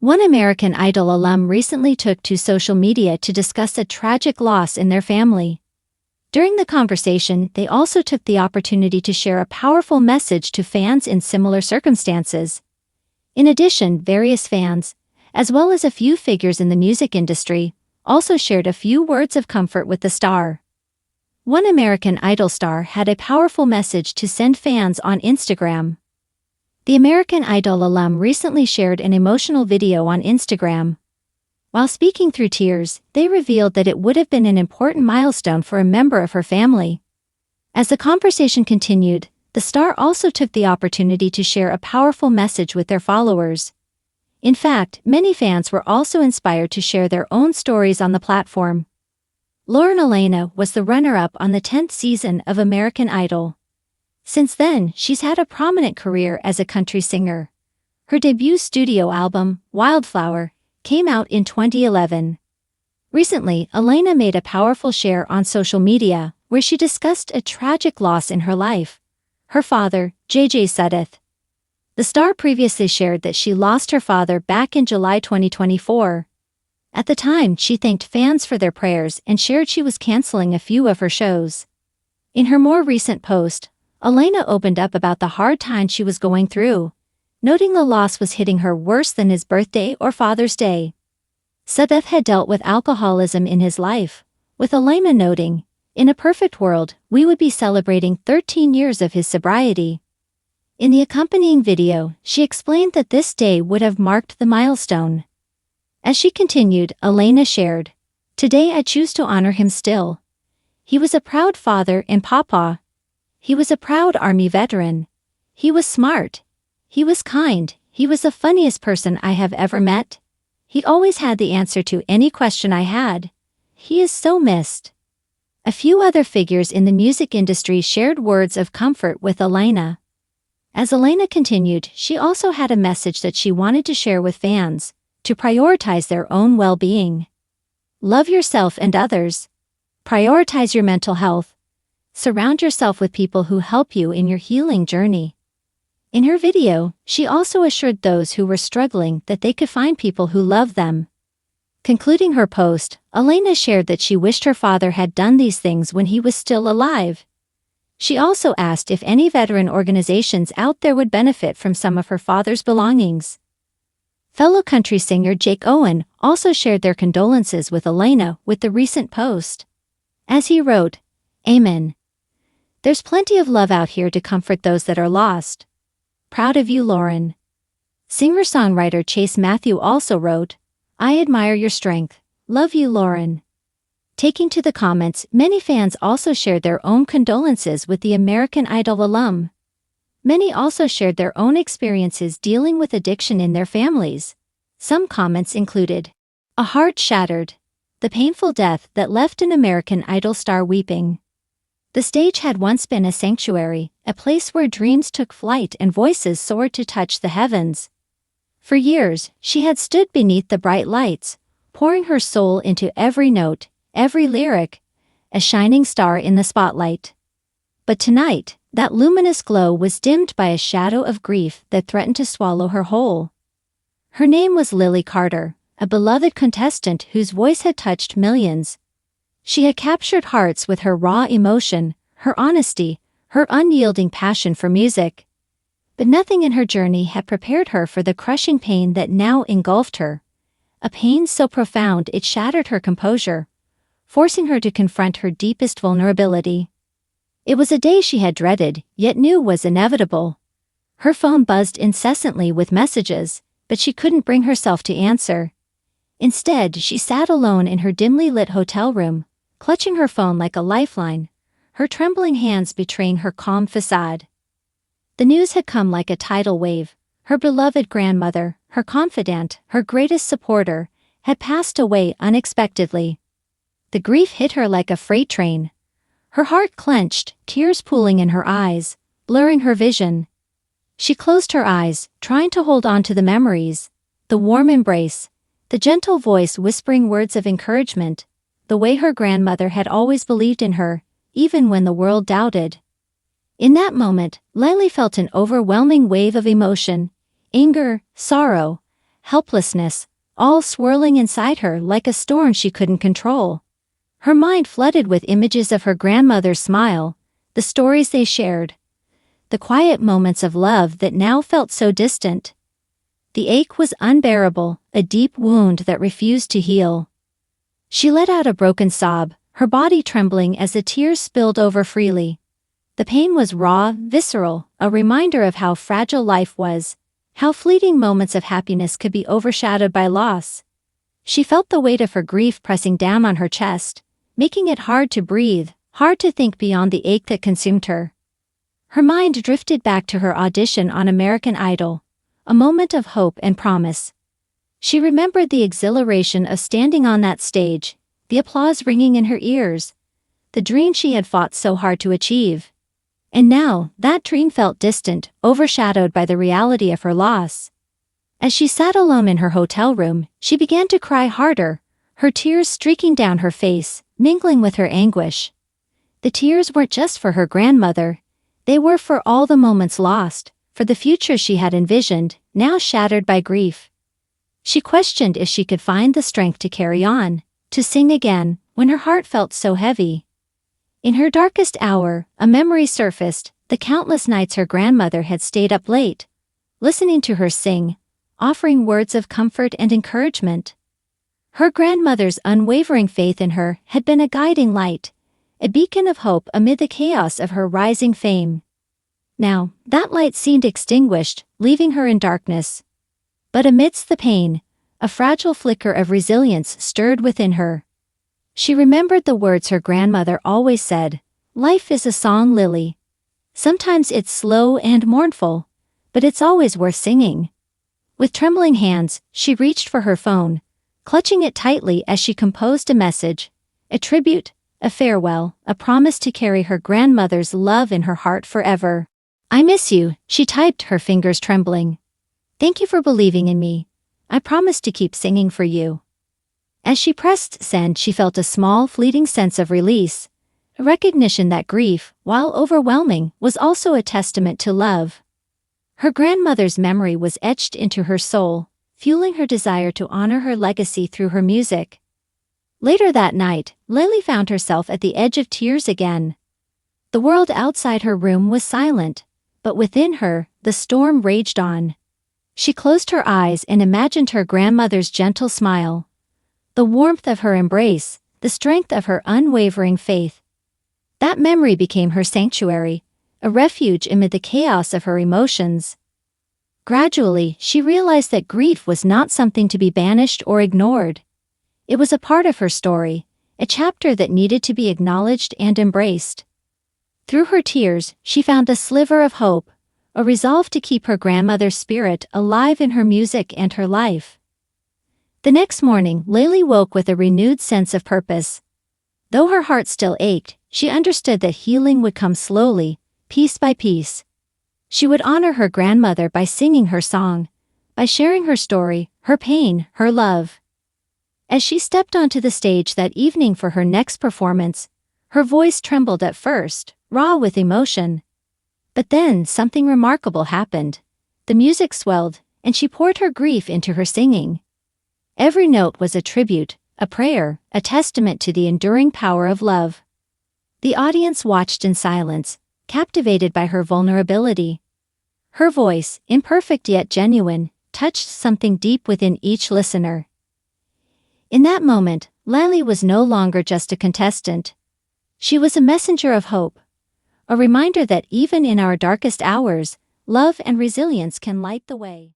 One American Idol alum recently took to social media to discuss a tragic loss in their family. During the conversation, they also took the opportunity to share a powerful message to fans in similar circumstances. In addition, various fans, as well as a few figures in the music industry, also shared a few words of comfort with the star. One American Idol star had a powerful message to send fans on Instagram. The American Idol alum recently shared an emotional video on Instagram. While speaking through tears, they revealed that it would have been an important milestone for a member of her family. As the conversation continued, the star also took the opportunity to share a powerful message with their followers. In fact, many fans were also inspired to share their own stories on the platform. Lauren Alaina was the runner-up on the 10th season of American Idol. Since then, she's had a prominent career as a country singer. Her debut studio album, Wildflower, came out in 2011. Recently, Alaina made a powerful share on social media, where she discussed a tragic loss in her life: her father, J.J. Suddath. The star previously shared that she lost her father back in July 2024. At the time, she thanked fans for their prayers and shared she was canceling a few of her shows. In her more recent post, Alaina opened up about the hard time she was going through, noting the loss was hitting her worse than his birthday or Father's Day. Suddath had dealt with alcoholism in his life, with Alaina noting, "In a perfect world, we would be celebrating 13 years of his sobriety." In the accompanying video, she explained that this day would have marked the milestone. As she continued, Alaina shared, "Today I choose to honor him still. He was a proud father and papa. He was a proud Army veteran. He was smart. He was kind. He was the funniest person I have ever met. He always had the answer to any question I had. He is so missed." A few other figures in the music industry shared words of comfort with Alaina. As Alaina continued, she also had a message that she wanted to share with fans: to prioritize their own well-being. Love yourself and others. Prioritize your mental health. Surround yourself with people who help you in your healing journey. In her video, she also assured those who were struggling that they could find people who love them. Concluding her post, Alaina shared that she wished her father had done these things when he was still alive. She also asked if any veteran organizations out there would benefit from some of her father's belongings. Fellow country singer Jake Owen also shared their condolences with Alaina with the recent post. As he wrote, "Amen. There's plenty of love out here to comfort those that are lost. Proud of you, Lauren." Singer-songwriter Chase Matthew also wrote, "I admire your strength. Love you, Lauren." Taking to the comments, many fans also shared their own condolences with the American Idol alum. Many also shared their own experiences dealing with addiction in their families. Some comments included, "A heart shattered. The painful death that left an American Idol star weeping. The stage had once been a sanctuary, a place where dreams took flight and voices soared to touch the heavens. For years, she had stood beneath the bright lights, pouring her soul into every note, every lyric, a shining star in the spotlight. But tonight, that luminous glow was dimmed by a shadow of grief that threatened to swallow her whole." Her name was Lily Carter, a beloved contestant whose voice had touched millions. She had captured hearts with her raw emotion, her honesty, her unyielding passion for music. But nothing in her journey had prepared her for the crushing pain that now engulfed her, a pain so profound it shattered her composure, forcing her to confront her deepest vulnerability. It was a day she had dreaded, yet knew was inevitable. Her phone buzzed incessantly with messages, but she couldn't bring herself to answer. Instead, she sat alone in her dimly lit hotel room, clutching her phone like a lifeline, her trembling hands betraying her calm facade. The news had come like a tidal wave. Her beloved grandmother, her confidant, her greatest supporter, had passed away unexpectedly. The grief hit her like a freight train. Her heart clenched, tears pooling in her eyes, blurring her vision. She closed her eyes, trying to hold on to the memories, the warm embrace, the gentle voice whispering words of encouragement, the way her grandmother had always believed in her, even when the world doubted. In that moment, Lily felt an overwhelming wave of emotion: anger, sorrow, helplessness, all swirling inside her like a storm she couldn't control. Her mind flooded with images of her grandmother's smile, the stories they shared, the quiet moments of love that now felt so distant. The ache was unbearable, a deep wound that refused to heal. She let out a broken sob, her body trembling as the tears spilled over freely. The pain was raw, visceral, a reminder of how fragile life was, how fleeting moments of happiness could be overshadowed by loss. She felt the weight of her grief pressing down on her chest, making it hard to breathe, hard to think beyond the ache that consumed her. Her mind drifted back to her audition on American Idol, a moment of hope and promise. She remembered the exhilaration of standing on that stage, the applause ringing in her ears, the dream she had fought so hard to achieve. And now, that dream felt distant, overshadowed by the reality of her loss. As she sat alone in her hotel room, she began to cry harder, her tears streaking down her face, mingling with her anguish. The tears weren't just for her grandmother, they were for all the moments lost, for the future she had envisioned, now shattered by grief. She questioned if she could find the strength to carry on, to sing again, when her heart felt so heavy. In her darkest hour, a memory surfaced, the countless nights her grandmother had stayed up late, listening to her sing, offering words of comfort and encouragement. Her grandmother's unwavering faith in her had been a guiding light, a beacon of hope amid the chaos of her rising fame. Now, that light seemed extinguished, leaving her in darkness. But amidst the pain, a fragile flicker of resilience stirred within her. She remembered the words her grandmother always said, "Life is a song, Lily. Sometimes it's slow and mournful, but it's always worth singing." With trembling hands, she reached for her phone, clutching it tightly as she composed a message, a tribute, a farewell, a promise to carry her grandmother's love in her heart forever. "I miss you," she typed, her fingers trembling. "Thank you for believing in me. I promise to keep singing for you." As she pressed send, she felt a small, fleeting sense of release, a recognition that grief, while overwhelming, was also a testament to love. Her grandmother's memory was etched into her soul, fueling her desire to honor her legacy through her music. Later that night, Lily found herself at the edge of tears again. The world outside her room was silent, but within her, the storm raged on. She closed her eyes and imagined her grandmother's gentle smile, the warmth of her embrace, the strength of her unwavering faith. That memory became her sanctuary, a refuge amid the chaos of her emotions. Gradually, she realized that grief was not something to be banished or ignored. It was a part of her story, a chapter that needed to be acknowledged and embraced. Through her tears, she found a sliver of hope, a resolve to keep her grandmother's spirit alive in her music and her life. The next morning, Lily woke with a renewed sense of purpose. Though her heart still ached, she understood that healing would come slowly, piece by piece. She would honor her grandmother by singing her song, by sharing her story, her pain, her love. As she stepped onto the stage that evening for her next performance, her voice trembled at first, raw with emotion. But then something remarkable happened. The music swelled, and she poured her grief into her singing. Every note was a tribute, a prayer, a testament to the enduring power of love. The audience watched in silence, captivated by her vulnerability. Her voice, imperfect yet genuine, touched something deep within each listener. In that moment, Lily was no longer just a contestant. She was a messenger of hope, a reminder that even in our darkest hours, love and resilience can light the way.